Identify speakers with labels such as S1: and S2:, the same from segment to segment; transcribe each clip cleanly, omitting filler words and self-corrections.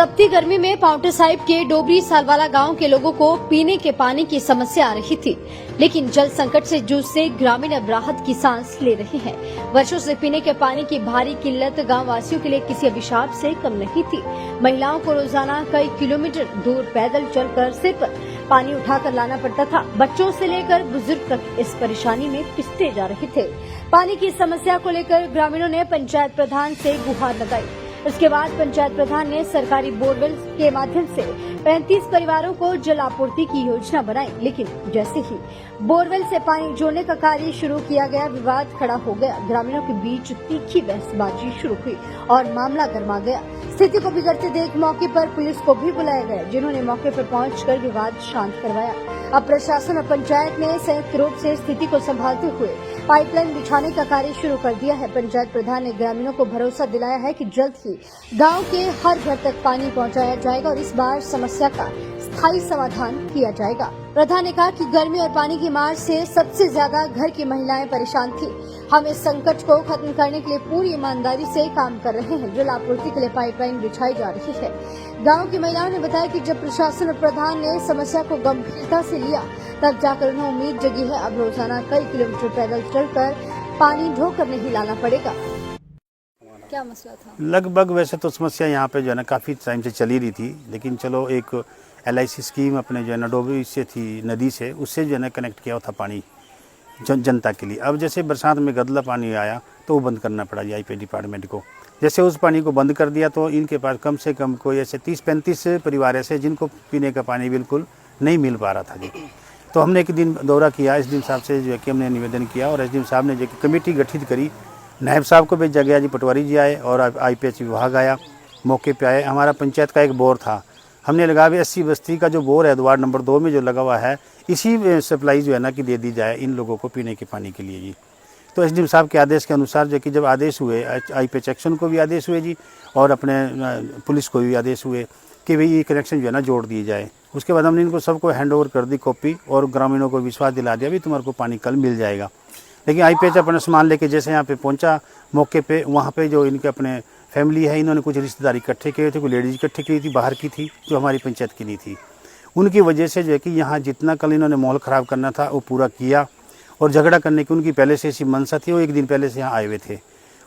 S1: तपती गर्मी में पांवटा साहिब के डोबरी सालवाला गांव के लोगों को पीने के पानी की समस्या आ रही थी, लेकिन जल संकट से जूझते ग्रामीण अब राहत की सांस ले रहे हैं। वर्षों से पीने के पानी की भारी किल्लत गांव वासियों के लिए किसी अभिशाप से कम नहीं थी। महिलाओं को रोजाना कई किलोमीटर दूर पैदल चलकर सिर पर पानी उठाकर लाना पड़ता था। बच्चों से लेकर बुजुर्ग तक इस परेशानी में पिसते जा रहे थे। पानी की समस्या को लेकर ग्रामीणों ने पंचायत प्रधान से गुहार लगाई। इसके बाद पंचायत प्रधान ने सरकारी बोरवेल के माध्यम से 35 परिवारों को जल आपूर्ति की योजना बनाई, लेकिन जैसे ही बोरवेल से पानी जोड़ने का कार्य शुरू किया गया, विवाद खड़ा हो गया। ग्रामीणों के बीच तीखी बहसबाजी शुरू हुई और मामला गर्मा गया। स्थिति को बिगड़ते देख मौके पर पुलिस को भी बुलाया गया, जिन्होंने मौके पर पहुंचकर विवाद शांत करवाया। अब प्रशासन और पंचायत ने संयुक्त रूप से स्थिति को संभालते हुए पाइपलाइन बिछाने का कार्य शुरू कर दिया है। पंचायत प्रधान ने ग्रामीणों को भरोसा दिलाया है कि जल्द ही गांव के हर घर तक पानी पहुंचाया जाएगा और इस बार समस्या का स्थायी समाधान किया जाएगा। प्रधान ने कहा कि गर्मी और पानी की मार से सबसे ज्यादा घर की महिलाएं परेशान थी। हम इस संकट को खत्म करने के लिए पूरी ईमानदारी से काम कर रहे हैं। जल आपूर्ति के लिए पाइपलाइन बिछाई जा रही है। गांव की महिलाओं ने बताया कि जब प्रशासन और प्रधान ने समस्या को गंभीरता से लिया, तब जाकर उन्हें उम्मीद जगी है। अब रोजाना कई किलोमीटर पैदल चलकर पानी ढोकर नहीं लाना पड़ेगा। क्या मसला था?
S2: लगभग वैसे तो समस्या यहाँ पे जो है ना काफ़ी टाइम से चली रही थी, लेकिन चलो एक LIC स्कीम अपने जो है ना डोबरी से थी, नदी से, उससे जो है ना कनेक्ट किया था पानी जनता के लिए। अब जैसे बरसात में गदला पानी आया तो वो बंद करना पड़ा IP डिपार्टमेंट को। जैसे उस पानी को बंद कर दिया तो इनके पास कम से कम कोई ऐसे 30-35 परिवार ऐसे जिनको पीने का पानी बिल्कुल नहीं मिल पा रहा था जी। तो हमने एक दिन दौरा किया, SDM साहब से जो है कि हमने निवेदन किया और SDM साहब ने जो कि कमेटी गठित करी। नायब साहब को भेजा गया जी, पटवारी जी आए और IPH विभाग आया, मौके पे आए। हमारा पंचायत का एक बोर था, हमने लगा भी 80 बस्ती का जो बोर है वार्ड नंबर 2 में जो लगा हुआ है, इसी सप्लाई जो है ना कि दे दी जाए इन लोगों को पीने के पानी के लिए जी। तो SDM साहब के आदेश के अनुसार जो कि जब आदेश हुए, IPH एक्शन को भी आदेश हुए जी और अपने पुलिस को भी आदेश हुए कि भाई ये कनेक्शन जो है ना जोड़ दिए जाए। उसके बाद हमने इनको सबको हैंड ओवर कर दी कॉपी और ग्रामीणों को विश्वास दिला दिया भी तुम्हारे को पानी कल मिल जाएगा। लेकिन IPH अपना सामान लेके जैसे यहाँ पे पहुँचा मौके पे, वहाँ पे जो इनके अपने फैमिली है, इन्होंने कुछ रिश्तेदारी इकट्ठे किए थे, कोई लेडीज इकट्ठी की थी, बाहर की थी, जो हमारी पंचायत की नहीं थी। उनकी वजह से जो है कि यहाँ जितना कल इन्होंने माहौल ख़राब करना था वो पूरा किया और झगड़ा करने की उनकी पहले से ऐसी मनसा थी। वो एक दिन पहले से यहाँ आए हुए थे।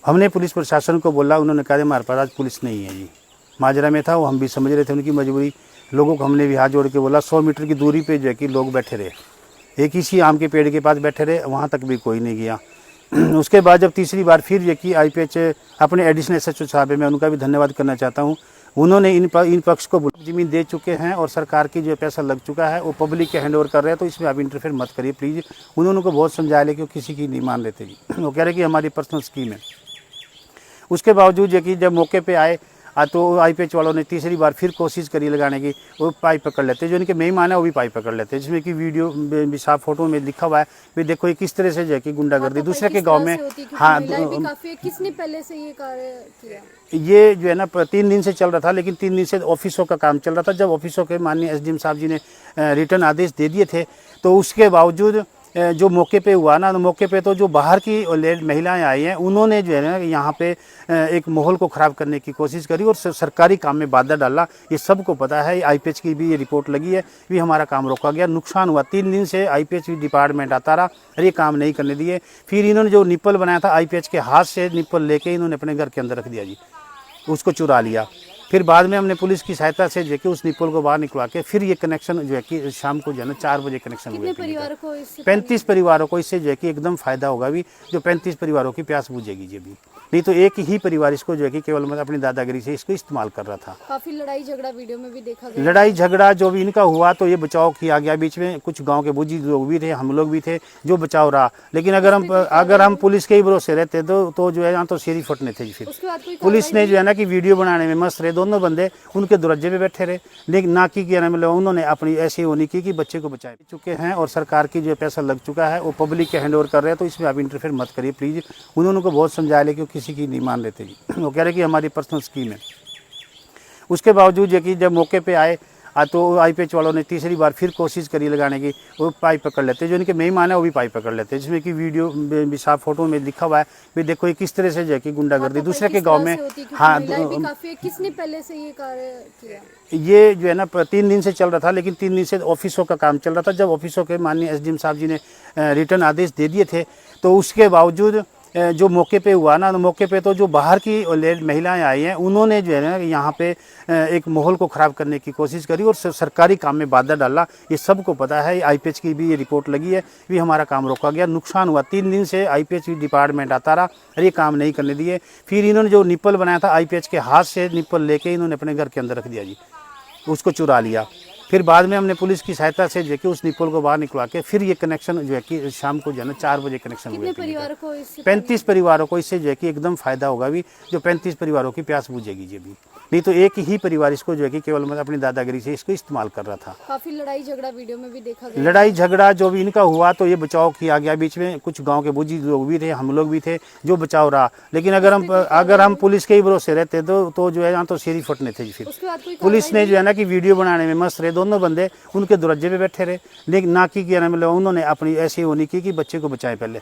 S2: हमने पुलिस प्रशासन को बोला, उन्होंने कहा हमारे पास आज पुलिस नहीं है जी। माजरा में था वो, हम भी समझ रहे थे उनकी मजबूरी। लोगों को हमने भी हाथ जोड़ के बोला 100 मीटर की दूरी पे जो है कि लोग बैठे रहे, एक ही आम के पेड़ के पास बैठे रहे, वहाँ तक भी कोई नहीं गया। उसके बाद जब तीसरी बार फिर ये कि IPH अपने एडिशनल SHO साहब है, मैं उनका भी धन्यवाद करना चाहता हूँ। उन्होंने इन पक्ष को ज़मीन दे चुके हैं और सरकार की जो पैसा लग चुका है वो पब्लिक के हैंड ओवर कर रहे हैं, तो इसमें आप इंटरफेयर मत करिए प्लीज़। उन्होंने को बहुत समझाया लेकिन वो किसी की नहीं मान रहे थे जी। वो कह रहे कि हमारी पर्सनल स्कीम है। उसके बावजूद ये कि जब मौके पर आए तो IPH वालों ने तीसरी बार फिर कोशिश करी लगाने की, वो पाइप पकड़ लेते, जो इनके मेहमान है वो भी पाइप पकड़ लेते, जिसमें कि वीडियो भी साफ फोटो में लिखा हुआ है भी देखो ये किस तरह से जो है कि गुंडागर्दी दूसरे के गांव में। हाँ,
S1: किसने पहले से ये कार्य किया?
S2: ये जो है ना 3 दिन से चल रहा था, लेकिन 3 दिन से ऑफिसों का काम चल रहा था। जब ऑफिसों के माननीय SDM साहब जी ने रिटर्न आदेश दे दिए थे, तो उसके बावजूद जो मौके पे हुआ ना, तो मौके पे तो जो बाहर की महिलाएं आई हैं, उन्होंने जो है ना यहाँ पे एक माहौल को ख़राब करने की कोशिश करी और सरकारी काम में बाधा डाला। ये सबको पता है, IPH की भी ये रिपोर्ट लगी है भी हमारा काम रोका गया, नुकसान हुआ। 3 दिन से IPH डिपार्टमेंट आता रहा और ये काम नहीं करने दिए। फिर इन्होंने जो निप्पल बनाया था IPH के हाथ से निप्पल लेके इन्होंने अपने घर के अंदर रख दिया जी, उसको चुरा लिया। फिर बाद में हमने पुलिस की सहायता से जो है कि उस निप्पल को बाहर निकलवा के फिर ये कनेक्शन जो है कि शाम को जो है ना 4 बजे कनेक्शन हुए। 35 परिवारों को इससे जो है कि एकदम फायदा होगा भी, जो 35 परिवारों की प्यास बुझेगी जी भी। नहीं तो एक ही परिवार इसको जो है कि केवल मतलब अपनी दादागिरी से इसको इस्तेमाल कर रहा था।
S1: काफी लड़ाई झगड़ा वीडियो में भी देखा गया।
S2: लड़ाई झगड़ा जो भी इनका हुआ तो ये बचाव किया गया। बीच में कुछ गांव के बुजुर्ग लोग भी थे, हम लोग भी थे, जो बचाव रहा। लेकिन अगर हम पुलिस के ही भरोसे रहते तो जो है यहाँ तो शेर ही फटने थे। फिर पुलिस ने जो है ना कि वीडियो बनाने में मस्त रहे दोनों बंदे, उनके दरवाजे पे बैठे रहे, लेकिन ना कि मतलब उन्होंने अपनी ऐसी होनी की कि बच्चे को बचाए चुके हैं और सरकार की जो पैसा लग चुका है वो पब्लिक के हैंड ओवर कर रहे हैं, तो इसमें आप इंटरफेयर मत करिए प्लीज़। उन्होंने को बहुत समझाया लेकिन किसी की नहीं मान रहे थे जी। वो कह रहे कि हमारी पर्सनल स्कीम है। उसके बावजूद ये कि जब मौके पे आए तो IPH वालों ने तीसरी बार फिर कोशिश करी लगाने की, वो पाइप पकड़ लेते, जो इनके मेहमान है वो भी पाइप पकड़ लेते, जिसमें कि वीडियो भी साफ फोटो में लिखा हुआ है भी देखो ये किस तरह से जो है कि गुंडागर्दी दूसरे के गाँव में। हाँ,
S1: किसने पहले से ये कार्य किया?
S2: ये जो है ना 3 दिन से चल रहा था, लेकिन 3 दिन से ऑफिसों का काम चल रहा था। जब ऑफिसों के माननीय SDM साहब जी ने रिटर्न आदेश दे दिए थे, तो उसके बावजूद जो मौके पे हुआ ना, तो मौके पे तो जो बाहर की महिलाएं आई हैं, उन्होंने जो है ना यहाँ पे एक माहौल को ख़राब करने की कोशिश करी और सरकारी काम में बाधा डाला। ये सबको पता है, IPH की भी ये रिपोर्ट लगी है, भी हमारा काम रोका गया, नुकसान हुआ। 3 दिन से IPH डिपार्टमेंट आता रहा और ये काम नहीं करने दिए। फिर इन्होंने जो निप्पल बनाया था, IPH के हाथ से निप्पल लेके इन्होंने अपने घर के अंदर रख दिया जी, उसको चुरा लिया। फिर बाद में हमने पुलिस की सहायता से जो है कि उस निप्पल को बाहर निकलवा के फिर ये कनेक्शन जो है कि शाम को जो है ना 4 बजे कनेक्शन हुए। 35 परिवारों को इससे जो है कि एकदम फायदा होगा भी, जो 35 परिवारों की प्यास बुझेगी जी भी। नहीं तो एक ही परिवार इसको जो है कि केवल मतलब अपनी दादागिरी से इसको इस्तेमाल कर रहा था।
S1: काफी लड़ाई झगड़ा वीडियो में भी देखा गया।
S2: लड़ाई झगड़ा जो भी इनका हुआ तो ये बचाव किया गया, बीच में कुछ गांव के बुजुर्ग लोग भी थे, हम लोग भी थे, जो बचाव रहा। लेकिन अगर हम पुलिस के ही भरोसे रहते तो जो है यहाँ तो सिर ही फटने थे जी। फिर पुलिस ने जो है ना कि वीडियो बनाने में मस्त रहे, दोनों बंदे उनके दरवाजे पे बैठे रहे, लेकिन ना कि मतलब उन्होंने अपनी ऐसी होनी की कि बच्चे को बचाएं पहले।